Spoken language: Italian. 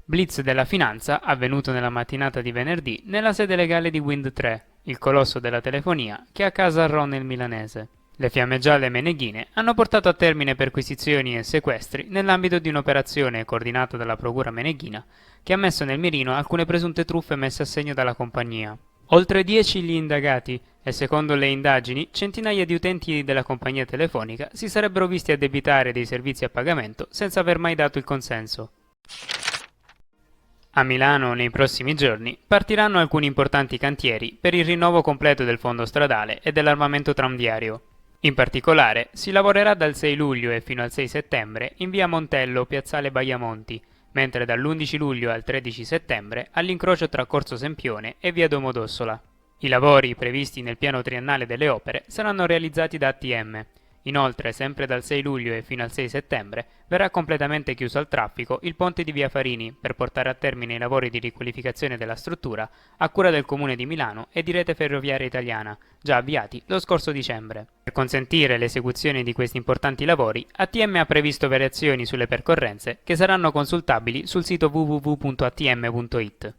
Blitz della finanza, avvenuto nella mattinata di venerdì nella sede legale di Wind Tre, il colosso della telefonia che ha casa a Ron nel milanese. Le fiamme gialle meneghine hanno portato a termine perquisizioni e sequestri nell'ambito di un'operazione coordinata dalla procura meneghina che ha messo nel mirino alcune presunte truffe messe a segno dalla compagnia. Oltre 10 gli indagati e secondo le indagini centinaia di utenti della compagnia telefonica si sarebbero visti addebitare dei servizi a pagamento senza aver mai dato il consenso. A Milano nei prossimi giorni partiranno alcuni importanti cantieri per il rinnovo completo del fondo stradale e dell'armamento tranviario. In particolare si lavorerà dal 6 luglio e fino al 6 settembre in via Montello, piazzale Baiamonti, mentre dall'11 luglio al 13 settembre all'incrocio tra Corso Sempione e via Domodossola. I lavori previsti nel piano triennale delle opere saranno realizzati da ATM. Inoltre, sempre dal 6 luglio e fino al 6 settembre, verrà completamente chiuso al traffico il ponte di Via Farini per portare a termine i lavori di riqualificazione della struttura a cura del Comune di Milano e di Rete Ferroviaria Italiana, già avviati lo scorso dicembre. Per consentire l'esecuzione di questi importanti lavori, ATM ha previsto variazioni sulle percorrenze che saranno consultabili sul sito www.atm.it.